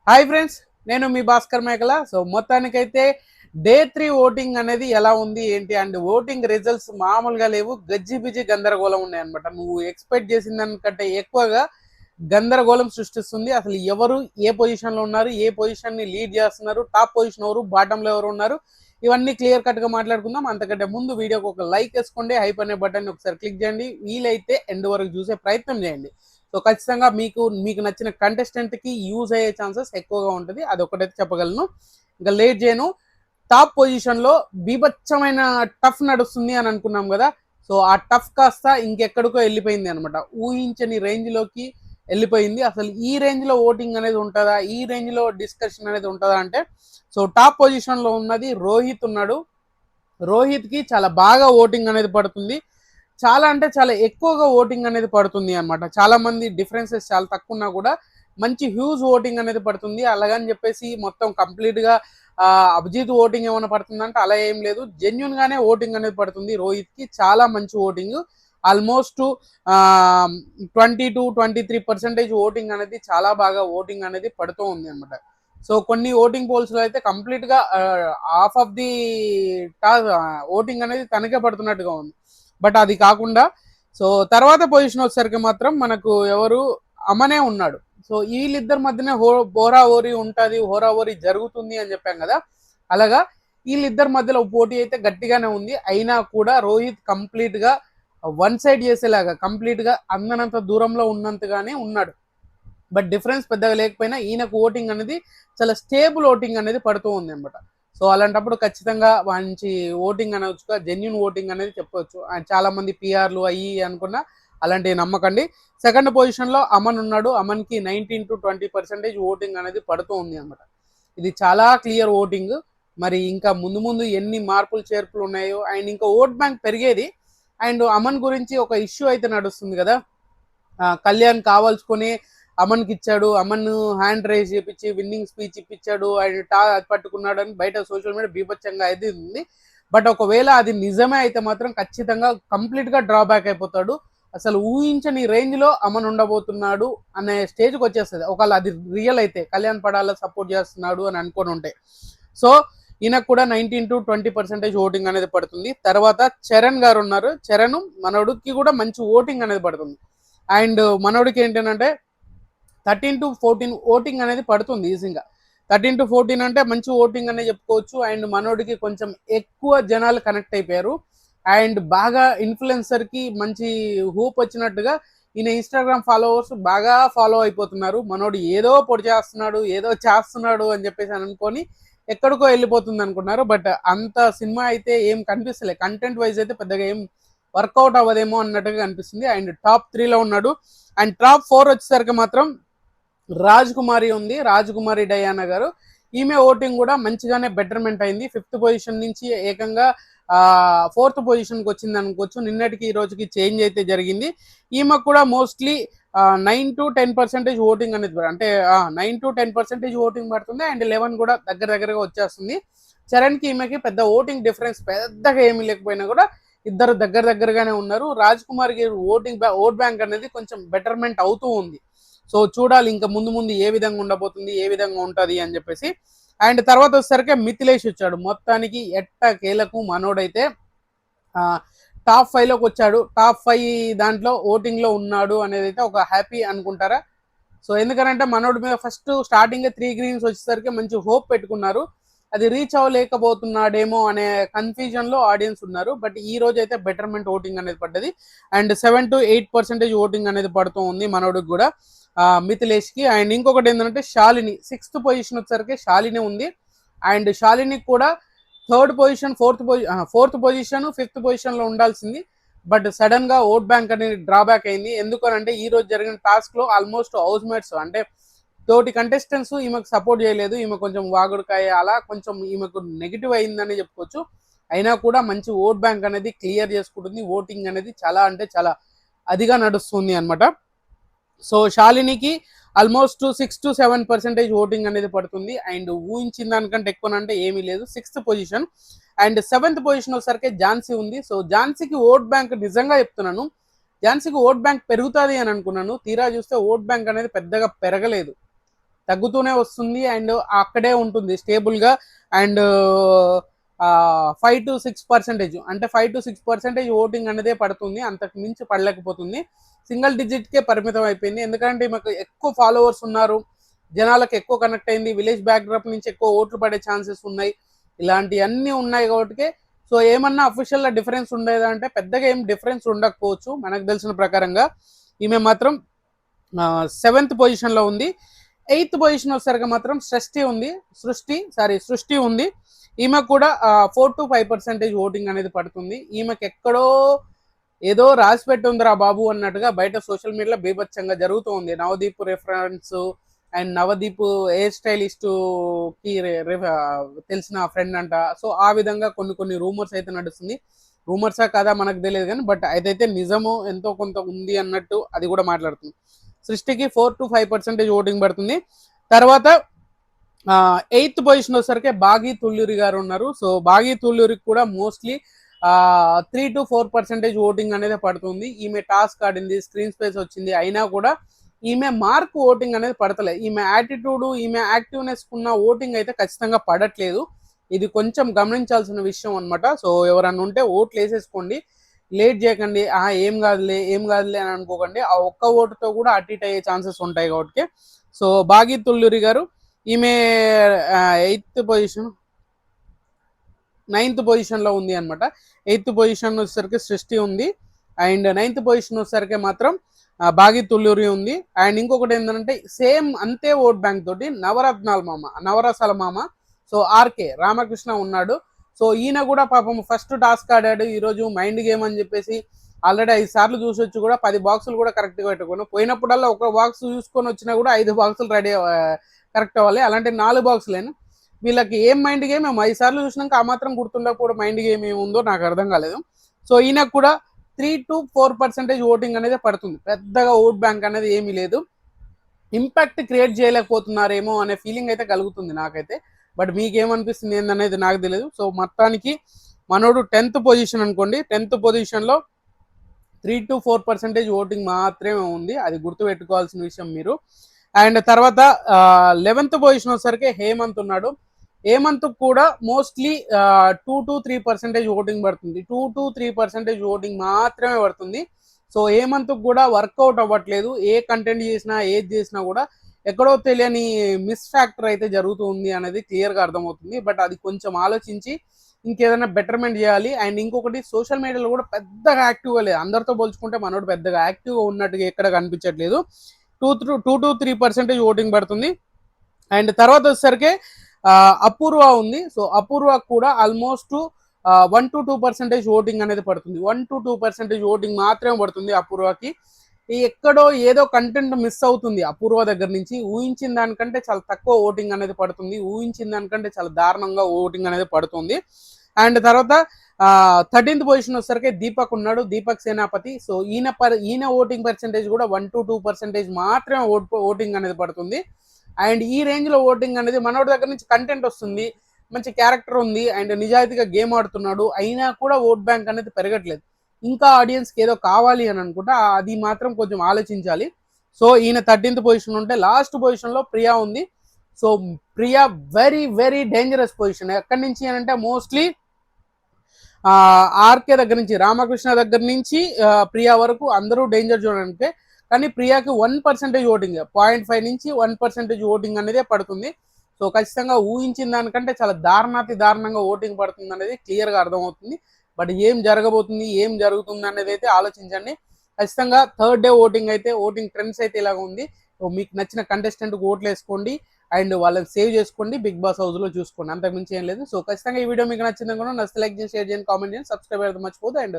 Hi friends, నేను మీ భాస్కర్ మేకల. So మొత్తానికైతే డే 3 ఓటింగ్ అనేది ఎలా ఉంది ఏంటి అండ్ ఓటింగ్ రిజల్ట్స్ మామూలుగా లేవు, గజ్జిబిజి గందరగోళం ఉన్నాయన్నమాట. నువ్వు ఎక్స్పెక్ట్ చేసిన దానికంటే ఎక్కువగా గందరగోళం సృష్టిస్తుంది. అసలు ఎవరు ఏ పొజిషన్లో ఉన్నారు, ఏ పొజిషన్ని లీడ్ చేస్తున్నారు, టాప్ పొజిషన్ ఎవరు, బాటంలో ఎవరు ఉన్నారు, ఇవన్నీ క్లియర్ కట్గా మాట్లాడుకుందాం. అంతకంటే ముందు వీడియోకి ఒక లైక్ వేసుకోండి, హైప్ అనే బటన్ని ఒకసారి క్లిక్ చేయండి, వీలైతే ఎండ్ వరకు చూసే ప్రయత్నం చేయండి. సో ఖచ్చితంగా మీకు నచ్చిన కంటెస్టెంట్కి యూజ్ అయ్యే ఛాన్సెస్ ఎక్కువగా ఉంటుంది, అది ఒకటైతే చెప్పగలను. ఇంకా లేట్ చేయను. టాప్ పొజిషన్లో బీభత్సమైన టఫ్ నడుస్తుంది అని అనుకున్నాం కదా. సో ఆ టఫ్ కాస్త ఇంకెక్కడికో వెళ్ళిపోయింది అనమాట, ఊహించని రేంజ్లోకి వెళ్ళిపోయింది. అసలు ఈ రేంజ్లో ఓటింగ్ అనేది ఉంటుందా, ఈ రేంజ్లో డిస్కషన్ అనేది ఉంటుందా అంటే, సో టాప్ పొజిషన్లో ఉన్నది రోహిత్ ఉన్నాడు. రోహిత్కి చాలా బాగా ఓటింగ్ అనేది పడుతుంది, చాలా అంటే చాలా ఎక్కువగా ఓటింగ్ అనేది పడుతుంది అనమాట. చాలా మంది డిఫరెన్సెస్ చాలా తక్కువ ఉన్నా కూడా మంచి హ్యూజ్ ఓటింగ్ అనేది పడుతుంది. అలాగని చెప్పేసి మొత్తం కంప్లీట్గా అభిజిత్ ఓటింగ్ ఏమైనా పడుతుందంటే అలా ఏం లేదు, జెన్యున్ గానే ఓటింగ్ అనేది పడుతుంది. రోహిత్కి చాలా మంచి ఓటింగ్, ఆల్మోస్ట్ 20-23% ఓటింగ్ అనేది, చాలా బాగా ఓటింగ్ అనేది పడుతూ ఉంది అనమాట. సో కొన్ని ఓటింగ్ పోల్స్లో అయితే కంప్లీట్గా హాఫ్ ఆఫ్ ది ఓటింగ్ అనేది తనకే పడుతున్నట్టుగా ఉంది. బట్ అది కాకుండా సో తర్వాత పొజిషన్ వచ్చేసరికి మాత్రం మనకు ఎవరు, అమనే ఉన్నాడు. సో వీళ్ళిద్దరి మధ్యనే హోరా ఓరి ఉంటుంది, హోరా ఓరి జరుగుతుంది అని చెప్పాం కదా. అలాగా వీళ్ళిద్దరి మధ్యలో పోటీ అయితే గట్టిగానే ఉంది. అయినా కూడా రోహిత్ కంప్లీట్గా వన్ సైడ్ చేసేలాగా, కంప్లీట్గా అందనంత దూరంలో ఉన్నంతగానే ఉన్నాడు. బట్ డిఫరెన్స్ పెద్దగా లేకపోయినా ఈయనకు ఓటింగ్ అనేది చాలా స్టేబుల్ ఓటింగ్ అనేది పడుతూ ఉంది అనమాట. సో అలాంటప్పుడు ఖచ్చితంగా మంచి ఓటింగ్ అనవచ్చు, జెన్యున్ ఓటింగ్ అనేది చెప్పవచ్చు. చాలా మంది పిఆర్లు అయ్యి అనుకున్నా అలాంటివి నమ్మకండి. సెకండ్ పొజిషన్లో అమన్ ఉన్నాడు. అమన్కి 19-20% ఓటింగ్ అనేది పడుతూ ఉంది అనమాట. ఇది చాలా క్లియర్ ఓటింగ్. మరి ఇంకా ముందు ముందు ఎన్ని మార్పులు చేర్పులు ఉన్నాయో, అండ్ ఇంకా ఓట్ బ్యాంక్ పెరిగేది. అండ్ అమన్ గురించి ఒక ఇష్యూ అయితే నడుస్తుంది కదా, కళ్యాణ్ కావాల్సుకొని అమన్కి ఇచ్చాడు, అమన్ హ్యాండ్ రైజ్ చేపించి విన్నింగ్ స్పీచ్ ఇప్పించాడు, ఆయన పట్టుకున్నాడు అని బయట సోషల్ మీడియా బీభత్సంగా అయితే ఉంది. బట్ ఒకవేళ అది నిజమే అయితే మాత్రం ఖచ్చితంగా కంప్లీట్గా డ్రాబ్యాక్ అయిపోతాడు. అసలు ఊహించని రేంజ్లో అమన్ ఉండబోతున్నాడు అనే స్టేజ్కి వచ్చేస్తుంది ఒకవేళ అది రియల్ అయితే, కళ్యాణ్ పడాల సపోర్ట్ చేస్తున్నాడు అని అనుకొని ఉంటే. సో ఈయనకు కూడా 19-20% ఓటింగ్ అనేది పడుతుంది. తర్వాత చరణ్ గారు ఉన్నారు. చరణ్ మనోడికి కూడా మంచి ఓటింగ్ అనేది పడుతుంది. అండ్ మనోడికి ఏంటంటే 13-14 ఓటింగ్ అనేది పడుతుంది ఈజీగా. 13-14 అంటే మంచి ఓటింగ్ అనే చెప్పుకోవచ్చు. అండ్ మనోడికి కొంచెం ఎక్కువ జనాలు కనెక్ట్ అయిపోయారు. అండ్ బాగా ఇన్ఫ్లుయెన్సర్కి మంచి హూప్ వచ్చినట్టుగా ఈయన ఇన్స్టాగ్రామ్ ఫాలోవర్స్ బాగా ఫాలో అయిపోతున్నారు. మనోడు ఏదో పొడి చేస్తున్నాడు, ఏదో చేస్తున్నాడు అని చెప్పేసి అనుకొని ఎక్కడికో వెళ్ళిపోతుంది అనుకున్నారు. బట్ అంత సినిమా అయితే ఏం కనిపిస్తలేదు, కంటెంట్ వైజ్ అయితే పెద్దగా ఏం వర్కౌట్ అవ్వదేమో అన్నట్టుగా కనిపిస్తుంది. అండ్ టాప్ 3లో ఉన్నాడు. అండ్ టాప్ 4 వచ్చేసరికి మాత్రం రాజ్ కుమారి ఉంది, రాజ్ కుమారి డయానా గారు. ఈమె ఓటింగ్ కూడా మంచిగానే బెటర్మెంట్ అయింది. 5th పొజిషన్ నుంచి ఏకంగా 4th పొజిషన్కి వచ్చింది అనుకోవచ్చు. నిన్నటికి ఈ రోజుకి చేంజ్ అయితే జరిగింది. ఈమె కూడా మోస్ట్లీ 9-10% ఓటింగ్ అనేది, అంటే 9-10% ఓటింగ్ పడుతుంది. అండ్ 11 కూడా దగ్గరగా వచ్చేస్తుంది. చరణ్కి ఈమెకి పెద్ద ఓటింగ్ డిఫరెన్స్ పెద్దగా ఏమీ లేకపోయినా కూడా ఇద్దరు దగ్గరగానే ఉన్నారు. రాజ్ కుమార్ గారి ఓట్ బ్యాంక్ అనేది కొంచెం బెటర్మెంట్ అవుతూ ఉంది. సో చూడాలి ఇంకా ముందు ముందు ఏ విధంగా ఉండబోతుంది, ఏ విధంగా ఉంటుంది అని చెప్పేసి. అండ్ తర్వాత వచ్చేసరికి మిథిలేష్ వచ్చాడు. మొత్తానికి కేలకు మనోడైతే టాప్ 5లోకి వచ్చాడు. టాప్ 5 దాంట్లో ఓటింగ్లో ఉన్నాడు అనేది అయితే ఒక హ్యాపీ అనుకుంటారా. సో ఎందుకంటే మనోడి మీద ఫస్ట్ స్టార్టింగ్ 3 గ్రీన్స్ వచ్చేసరికి మంచి హోప్ పెట్టుకున్నారు, అది రీచ్ అవ్వలేకపోతున్నాడేమో అనే కన్ఫ్యూజన్లో ఆడియన్స్ ఉన్నారు. బట్ ఈ రోజు అయితే బెటర్మెంట్ ఓటింగ్ అనేది పడ్డది. అండ్ 7-8% ఓటింగ్ అనేది పడుతూ ఉంది మనోడికి కూడా, మిథిలేష్కి. అండ్ ఇంకొకటి ఏంటంటే శాలిని 6th పొజిషన్ వచ్చేసరికి శాలిని ఉంది. అండ్ శాలిని కూడా 3rd position, 4th position, 5th పొజిషన్లో ఉండాల్సింది. బట్ సడన్ గా ఓట్ బ్యాంక్ అనేది డ్రాబ్యాక్ అయింది. ఎందుకనంటే ఈ రోజు జరిగిన టాస్క్ లో ఆల్మోస్ట్ హౌస్ మేట్స్ అంటే తోటి కంటెస్టెంట్స్ ఈమెకు సపోర్ట్ చేయలేదు. ఈమె కొంచెం వాగుడుకాయ అలా కొంచెం ఈమెకు నెగిటివ్ అయిందని చెప్పుకోవచ్చు. అయినా కూడా మంచి ఓట్ బ్యాంక్ అనేది క్లియర్ చేసుకుంటుంది. ఓటింగ్ అనేది చాలా అంటే చాలా అదిగా నడుస్తుంది అనమాట. సో శాలినికి ఆల్మోస్ట్ 6-7% ఓటింగ్ అనేది పడుతుంది. అండ్ ఊహించిన దానికంటే ఎక్కువ అంటే ఏమీ లేదు. 6th position. And 7th position వచ్చేసరికి ఝాన్సీ ఉంది. సో ఝాన్సీకి ఓట్ బ్యాంక్ నిజంగా చెప్తున్నాను, ఝాన్సీకి ఓట్ బ్యాంక్ పెరుగుతుంది అని అనుకున్నాను. తీరా చూస్తే ఓట్ బ్యాంక్ అనేది పెద్దగా పెరగలేదు. తగ్గుతూనే వస్తుంది అండ్ అక్కడే ఉంటుంది స్టేబుల్గా. అండ్ 5 to 6% అంటే 5 to 6% ఓటింగ్ అనేదే పడుతుంది, అంతకు మించి పడలేకపోతుంది. సింగిల్ డిజిట్కే పరిమితం అయిపోయింది. ఎందుకంటే మాకు ఎక్కువ ఫాలోవర్స్ ఉన్నారు, జనాలకు ఎక్కువ కనెక్ట్ అయింది, విలేజ్ బ్యాక్డ్రాప్ నుంచి ఎక్కువ ఓట్లు పడే ఛాన్సెస్ ఉన్నాయి, ఇలాంటివన్నీ ఉన్నాయి కాబట్టి సో ఏమన్నా అఫీషియల్గా డిఫరెన్స్ ఉండేదా అంటే పెద్దగా ఏం డిఫరెన్స్ ఉండకపోవచ్చు మనకు తెలిసిన ప్రకారంగా. ఈమె మాత్రం 7th పొజిషన్లో ఉంది. 8th పొజిషన్ వచ్చేసరికి మాత్రం సృష్టి ఉంది. ఈమె కూడా 4 to 5% ఓటింగ్ అనేది పడుతుంది. ఈమెకి ఎక్కడో ఏదో రాసి పెట్టి ఉందిరా బాబు అన్నట్టుగా బయట సోషల్ మీడియాలో బీభత్సంగా జరుగుతుంది. Navdeep reference and Navdeep hair stylist కి తెలిసిన ఫ్రెండ్ అంట. సో ఆ విధంగా కొన్ని రూమర్స్ అయితే నడుస్తుంది. రూమర్సా కాదా మనకు తెలియదు కానీ బట్ అదైతే నిజము ఎంతో కొంత ఉంది అన్నట్టు అది కూడా మాట్లాడుతుంది. సృష్టికి 4 to 5% ఓటింగ్ పడుతుంది. తర్వాత 8th పొజిషన్ వచ్చేసరికి బాగి తుళ్ళూరి గారు ఉన్నారు. సో బాగి తుళ్ళూరికి కూడా మోస్ట్లీ 3 to 4% ఓటింగ్ అనేది పడుతుంది. ఈమె టాస్క్ ఆడింది, స్క్రీన్ స్పేస్ వచ్చింది, అయినా కూడా ఈమె మార్క్ ఓటింగ్ అనేది పడతలేదు. ఈమె యాటిట్యూడ్, ఈమె యాక్టివ్నెస్ ఉన్న ఓటింగ్ అయితే ఖచ్చితంగా పడట్లేదు. ఇది కొంచెం గమనించాల్సిన విషయం అనమాట. సో ఎవరన్నా ఉంటే ఓట్లు వేసేసుకోండి, లేట్ చేయకండి. ఏం కాదులే అని అనుకోకండి. ఆ ఒక్క ఓటుతో కూడా అటు ఇటు అయ్యే ఛాన్సెస్ ఉంటాయి కాబట్టి. సో బాగి తుళ్ళూరి గారు ఈమె 8th పొజిషన్ 9th పొజిషన్లో ఉంది అనమాట. 8th పొజిషన్ వచ్చేసరికి సృష్టి ఉంది అండ్ 9th పొజిషన్ వచ్చేసరికి మాత్రం బాగి తుళ్ళూరి ఉంది. అండ్ ఇంకొకటి ఏంటంటే సేమ్ అంతే ఓట్ బ్యాంక్ తోటి నవరసాల మామ సో ఆర్కే రామకృష్ణ ఉన్నాడు. సో ఈయన కూడా పాపం ఫస్ట్ టాస్క్ ఆడాడు ఈరోజు మైండ్ గేమ్ అని చెప్పేసి ఆల్రెడీ 5 సార్లు చూసి వచ్చి కూడా 10 బాక్సులు కూడా కరెక్ట్గా పెట్టుకుని పోయినప్పుడల్లా ఒక బాక్స్ చూసుకొని వచ్చినా కూడా 5 బాక్సులు రెడీ కరెక్ట్ అవ్వాలి. అలాంటి 4 బాక్సులేను వీళ్ళకి ఏం మైండ్ గేమ్. మేము 5 సార్లు చూసినాక ఆ మాత్రం గుర్తుండకపోవడం మైండ్ గేమ్ ఏముందో నాకు అర్థం కాలేదు. సో ఈయనకు కూడా 3 to 4% ఓటింగ్ అనేది పడుతుంది. పెద్దగా ఓట్ బ్యాంక్ అనేది ఏమీ లేదు. ఇంపాక్ట్ క్రియేట్ చేయలేకపోతున్నారేమో అనే ఫీలింగ్ అయితే కలుగుతుంది నాకైతే. బట్ మీకేమనిపిస్తుంది ఏందనేది నాకు తెలియదు. సో మొత్తానికి మనోడు 10th పొజిషన్ అనుకోండి. 10th పొజిషన్లో 3 to 4% ఓటింగ్ మాత్రమే ఉంది, అది గుర్తుపెట్టుకోవాల్సిన విషయం మీరు. అండ్ తర్వాత 11th పొజిషన్ వచ్చేసరికి హేమంత్ ఉన్నాడు. హేమంత్ కూడా మోస్ట్లీ 2 to 3% ఓటింగ్ పడుతుంది. 2 to 3% ఓటింగ్ మాత్రమే పడుతుంది. సో హేమంత్ కూడా వర్కౌట్ అవ్వట్లేదు. ఏ కంటెంట్ చేసినా ఏది చేసినా కూడా ఎక్కడో తెలియని మిస్ ఫ్యాక్టర్ అయితే జరుగుతుంది అనేది క్లియర్గా అర్థమవుతుంది. బట్ అది కొంచెం ఆలోచించి ఇంకేదైనా బెటర్మెంట్ చేయాలి. అండ్ ఇంకొకటి సోషల్ మీడియాలో కూడా పెద్దగా యాక్టివ్గా లేదు. అందరితో పోల్చుకుంటే మనోడు పెద్దగా యాక్టివ్గా ఉన్నట్టుగా ఎక్కడ కనిపించట్లేదు. 2 to 3% ఓటింగ్ పడుతుంది. అండ్ తర్వాత వచ్చేసరికి అపూర్వ ఉంది. సో అపూర్వ కూడా ఆల్మోస్ట్ 1 to 2% ఓటింగ్ అనేది పడుతుంది. 1 to 2% ఓటింగ్ మాత్రమే పడుతుంది అపూర్వకి. ఎక్కడో ఏదో కంటెంట్ మిస్ అవుతుంది అపూర్వ దగ్గర నుంచి. ఊహించిన దానికంటే చాలా తక్కువ ఓటింగ్ అనేది పడుతుంది, ఊహించిన దానికంటే చాలా దారుణంగా ఓటింగ్ అనేది పడుతుంది. అండ్ తర్వాత 13th పొజిషన్ వచ్చేసరికి దీపక్ ఉన్నాడు, దీపక్ సేనాపతి. సో ఈయన ఓటింగ్ పర్సెంటేజ్ కూడా 1 to 2% మాత్రమే ఓటింగ్ అనేది పడుతుంది. అండ్ ఈ రేంజ్లో ఓటింగ్ అనేది మనోడి దగ్గర నుంచి కంటెంట్ వస్తుంది, మంచి క్యారెక్టర్ ఉంది అండ్ నిజాయితీగా గేమ్ ఆడుతున్నాడు, అయినా కూడా ఓట్ బ్యాంక్ అనేది పెరగట్లేదు. ఇంకా ఆడియన్స్కి ఏదో కావాలి అని అనుకుంటా అది మాత్రం కొంచెం ఆలోచించాలి. సో ఈయన 13th పొజిషన్ ఉంటే లాస్ట్ పొజిషన్లో ప్రియా ఉంది. So Priya very very dangerous position. ఎక్కడి నుంచి అని అంటే మోస్ట్లీ ఆర్కే దగ్గర నుంచి, రామకృష్ణ దగ్గర నుంచి ప్రియా వరకు అందరూ డేంజర్ జోన్ అంటే. కానీ ప్రియాకి 1% ఓటింగ్, 0.5 నుంచి 1% ఓటింగ్ అనేది పడుతుంది. సో ఖచ్చితంగా ఊహించిన దానికంటే చాలా దారుణంగా ఓటింగ్ పడుతుంది అనేది క్లియర్గా అర్థమవుతుంది. బట్ ఏం జరగబోతుంది, ఏం జరుగుతుంది అనేది అయితే ఆలోచించండి. ఖచ్చితంగా 3rd డే ఓటింగ్ అయితే ఓటింగ్ ట్రెండ్స్ అయితే ఇలాగ ఉంది. సో మీకు నచ్చిన కంటెస్టెంట్కి ఓట్లు వేసుకోండి అండ్ వాళ్ళని సేవ్ చేసుకోండి, బిగ్ బాస్ హౌస్లో చూసుకోండి, అంతకుమించి ఏం లేదు. సో ఖచ్చితంగా ఈ వీడియో మీకు నచ్చింది అనుకున్నా, నచ్చితే లైక్ చేయండి, షేర్ చేయండి, కామెంట్ చేయండి, సబ్స్క్రైబ్ అయితే మర్చిపోదు. అండ్